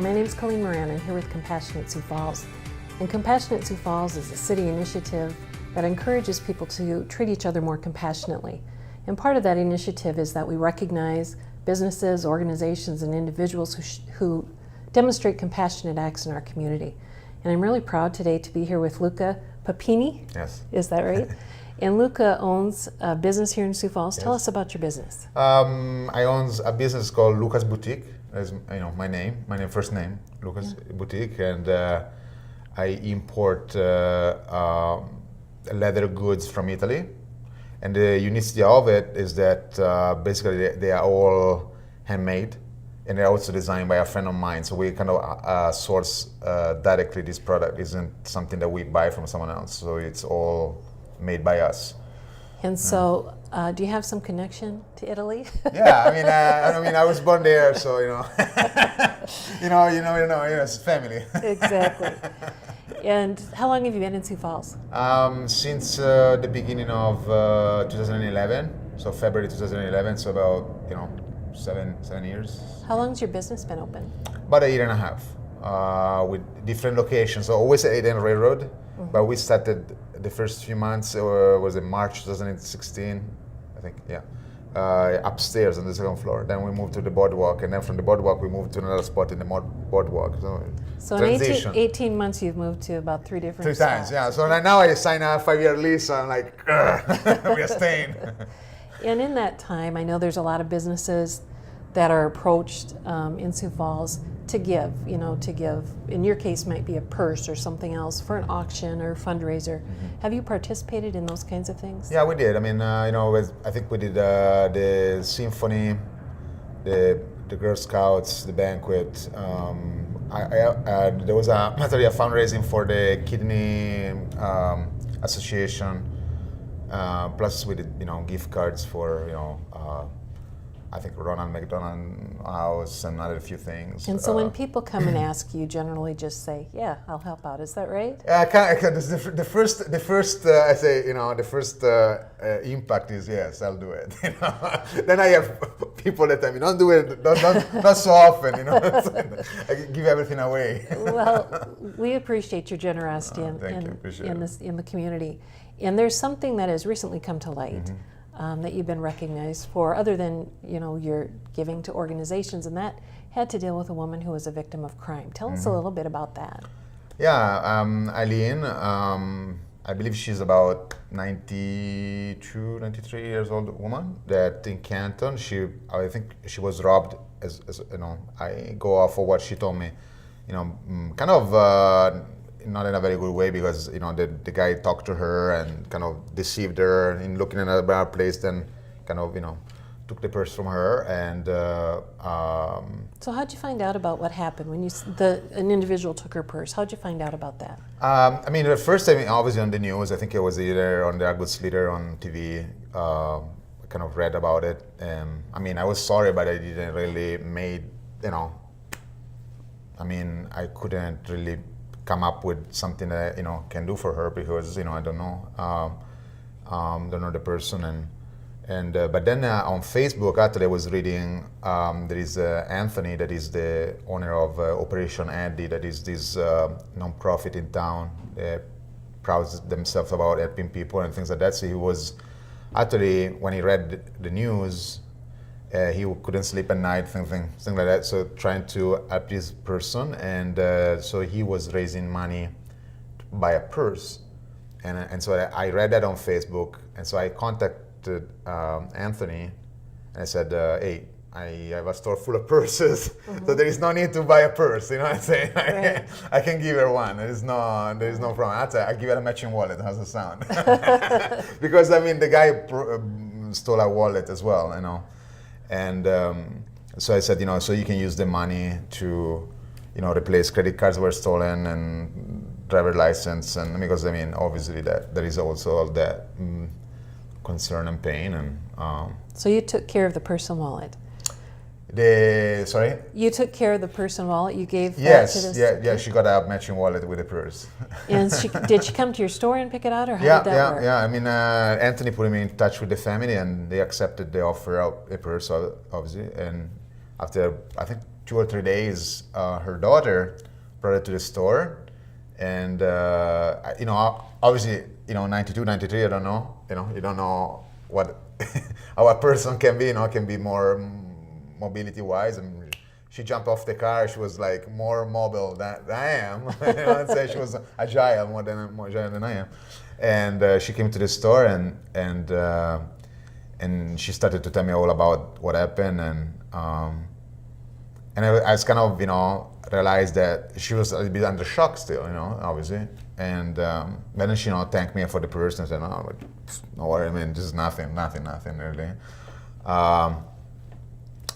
my name is Colleen Moran. I'm here with Compassionate Sioux Falls. And Compassionate Sioux Falls is a city initiative that encourages people to treat each other more compassionately. And part of that initiative is that we recognize businesses, organizations, and individuals who demonstrate compassionate acts in our community. And I'm really proud today to be here with Luca Papini. Yes. Is that right? And Luca owns a business here in Sioux Falls. Yes. Tell us about your business. I own a business called Luca's Boutique. That's my first name, Luca's Boutique, and I import leather goods from Italy. And the unicity of it is that basically they are all handmade, and they're also designed by a friend of mine. So we kind of source directly this product. Isn't something that we buy from someone else. So it's all made by us. And so, do you have some connection to Italy? Yeah, I mean, I was born there, so it's family. Exactly. And how long have you been in Sioux Falls? Since the beginning of 2011, so February 2011, so about 7 years. How long has your business been open? About a year and a half, with different locations. So always at Eden Railroad, but we started the first few months, was in March 2016, I think, upstairs on the second floor. Then we moved to the boardwalk, and then from the boardwalk we moved to another spot in the boardwalk. So in 18 months you've moved to about three different spots. Times, yeah. So now I sign a 5-year lease, so I'm like, we are staying. And in that time, I know there's a lot of businesses that are approached in Sioux Falls to give, in your case might be a purse or something else for an auction or fundraiser. Have you participated in those kinds of things? Yeah, we did. I mean, I think we did the symphony, the Girl Scouts, the banquet. There was a fundraising for the Kidney Association. Plus we did, gift cards for, I think Ronald McDonald House and other few things. And so when people come and ask you, generally just say, "Yeah, I'll help out." Is that right? The first impact is yes, I'll do it. Then I have people that tell me, "Don't do it, not so often." I give everything away. Well, we appreciate your generosity in the community. And there's something that has recently come to light. That you've been recognized for, other than your giving to organizations, and that had to deal with a woman who was a victim of crime. Tell us a little bit about that. Yeah, Eileen, I believe she's about 92, 93 years old woman that in Canton, I think she was robbed, as I go off of what she told me, kind of not in a very good way, because the guy talked to her and kind of deceived her in looking at another place, then kind of took the purse from her. And so how'd you find out about what happened when an individual took her purse? How'd you find out about that? The first time, obviously on the news. I think it was either on the Argus Leader on TV. I kind of read about it. I was sorry, but I didn't really I couldn't really come up with something that can do for her, because I don't know the person, but then on Facebook, actually I was reading there is Anthony, that is the owner of Operation Andy, that is this non-profit in town. They proud themselves about helping people and things like that. So he was actually, when he read the news, he couldn't sleep at night, things like that. So trying to help this person, and so he was raising money to buy a purse, and so I read that on Facebook, and so I contacted Anthony, and I said, "Hey, I have a store full of purses, so there is no need to buy a purse." I'm saying, right. I can give her one. There is no problem. I give her a matching wallet. How's it sound? Because the guy stole a wallet as well, And so I said, so you can use the money to, replace credit cards were stolen and driver license, and because obviously that there is also all that concern and pain, and. So you took care of the purse and wallet. Sorry? You took care of the purse and wallet. You gave that to this. Yeah. She got a matching wallet with a purse. And did she come to your store and pick it out, or how did that work? Yeah. Anthony put me in touch with the family, and they accepted the offer of a purse, obviously. And after, I think, 2 or 3 days, her daughter brought it to the store, and obviously, 92, 93, I don't know, you don't know what how a person can be, can be more mobility-wise. And she jumped off the car. She was like more mobile than I am. I'd say she was agile, more agile than I am. And she came to the store, and she started to tell me all about what happened, and I was kind of, realized that she was a little bit under shock still, obviously. And then she, thanked me for the purse and said, no worry, I mean, this is nothing really.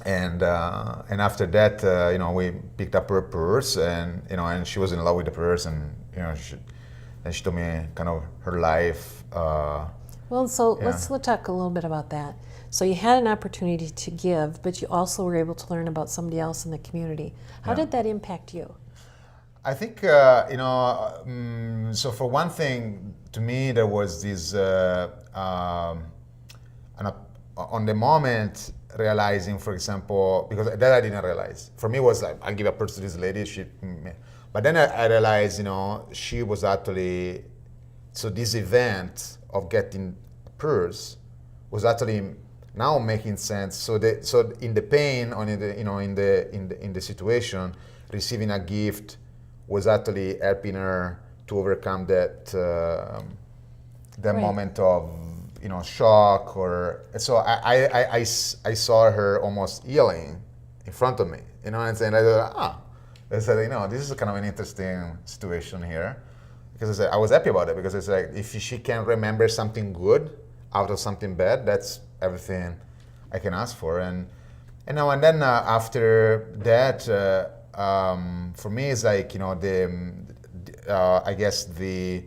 And after that, we picked up her purse, and she was in love with the purse, and she told me kind of her life. Well, so let's talk a little bit about that. So you had an opportunity to give, but you also were able to learn about somebody else in the community. How did that impact you? I think, so for one thing, to me, there was this, on the moment, realizing, for example, because that I didn't realize. For me, it was like, I'll give a purse to this lady, but then I realized, she was actually, so this event of getting a purse was actually now making sense. So in the pain, or in the situation, receiving a gift was actually helping her to overcome that moment of shock. Or so I saw her almost healing in front of me, and I said, I said, this is kind of an interesting situation here, because I was happy about it, because it's like, if she can remember something good out of something bad, that's everything I can ask for. And now and then after that, for me, it's like, I guess the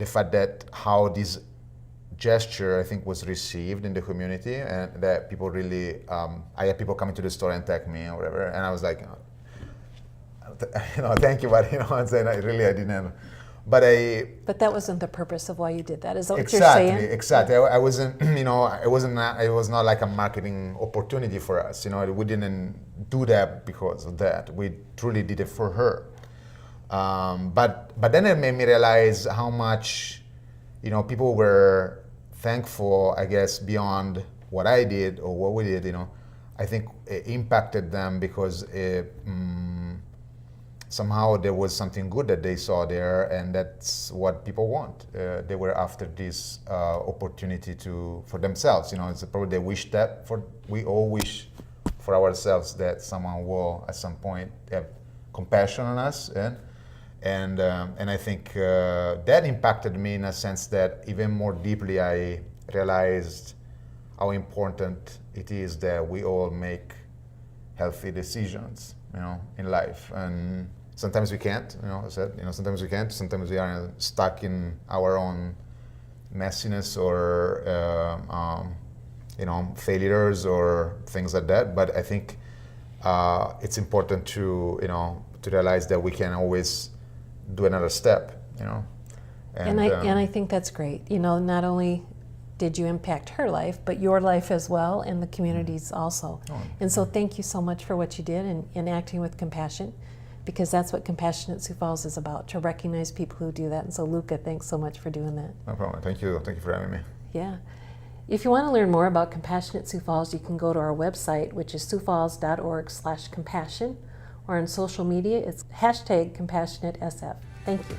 fact that how this gesture, I think, was received in the community, and that people really, I had people coming to the store and tag me or whatever, and I was like, thank you, but I'm saying I didn't. But that wasn't the purpose of why you did that. Is that what you're saying? Exactly. I wasn't, it was not like a marketing opportunity for us. We didn't do that because of that. We truly did it for her. But then it made me realize how much, people were thankful, I guess, beyond what I did or what we did. I think it impacted them because somehow there was something good that they saw there, and that's what people want. They were after this opportunity for themselves. It's probably they wish that we all wish for ourselves that someone will at some point have compassion on us, and I think that impacted me in a sense that even more deeply I realized how important it is that we all make healthy decisions, in life. And sometimes we can't, sometimes we can't. Sometimes we are stuck in our own messiness or, failures or things like that. But I think it's important to realize that we can always do another step, And I think that's great. Not only did you impact her life, but your life as well, and the community's also. And so thank you so much for what you did in acting with compassion, because that's what Compassionate Sioux Falls is about, to recognize people who do that. And so Luca, thanks so much for doing that. No problem. Thank you for having me. Yeah. If you want to learn more about Compassionate Sioux Falls, you can go to our website, which is siouxfalls.org/compassion, or on social media, it's #CompassionateSF. Thank you.